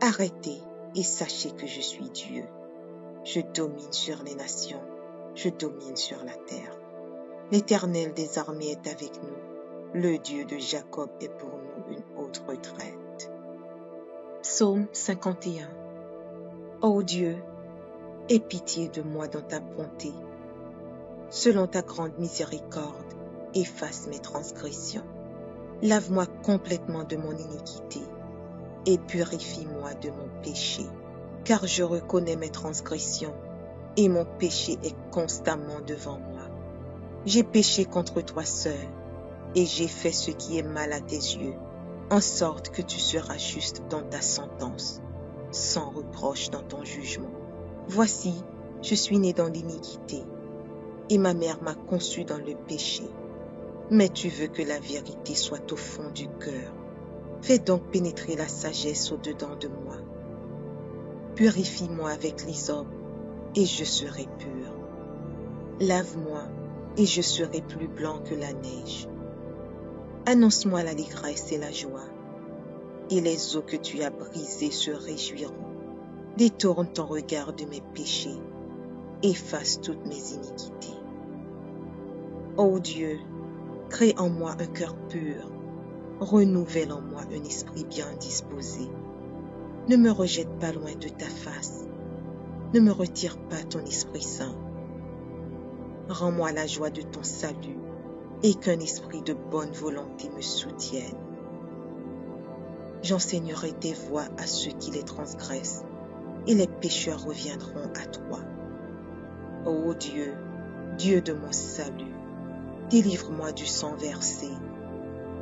Arrêtez et sachez que je suis Dieu. Je domine sur les nations, je domine sur la terre. L'Éternel des armées est avec nous, le Dieu de Jacob est pour nous une haute retraite. Psaume 51. Ô Dieu, aie pitié de moi dans ta bonté. Selon ta grande miséricorde, efface mes transgressions. Lave-moi complètement de mon iniquité et purifie-moi de mon péché. Car je reconnais mes transgressions et mon péché est constamment devant moi. J'ai péché contre toi seul et j'ai fait ce qui est mal à tes yeux, en sorte que tu seras juste dans ta sentence, sans reproche dans ton jugement. Voici, je suis né dans l'iniquité et ma mère m'a conçu dans le péché. Mais tu veux que la vérité soit au fond du cœur. Fais donc pénétrer la sagesse au-dedans de moi. Purifie-moi avec l'hysope, et je serai pur. Lave-moi, et je serai plus blanc que la neige. Annonce-moi l'allégresse et la joie, et les eaux que tu as brisées se réjouiront. Détourne ton regard de mes péchés, efface toutes mes iniquités. Ô Dieu, crée en moi un cœur pur, renouvelle en moi un esprit bien disposé. Ne me rejette pas loin de ta face, ne me retire pas ton Esprit Saint. Rends-moi la joie de ton salut et qu'un esprit de bonne volonté me soutienne. J'enseignerai tes voies à ceux qui les transgressent et les pécheurs reviendront à toi. Ô Dieu, Dieu de mon salut, délivre-moi du sang versé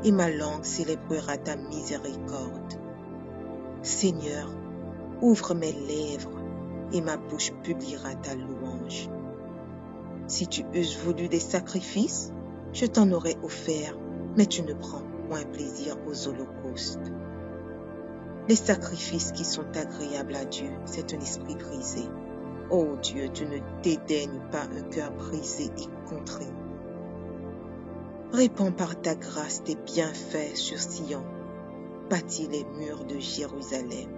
et ma langue célébrera ta miséricorde. Seigneur, ouvre mes lèvres et ma bouche publiera ta louange. Si tu eusses voulu des sacrifices, je t'en aurais offert, mais tu ne prends point plaisir aux holocaustes. Les sacrifices qui sont agréables à Dieu, c'est un esprit brisé. Ô Dieu, tu ne dédaignes pas un cœur brisé et contrit. Répands par ta grâce tes bienfaits sur Sion. Bâtis les murs de Jérusalem.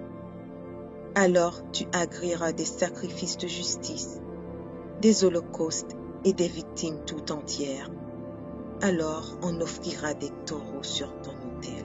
Alors tu agréeras des sacrifices de justice, des holocaustes et des victimes tout entières. Alors on offrira des taureaux sur ton autel.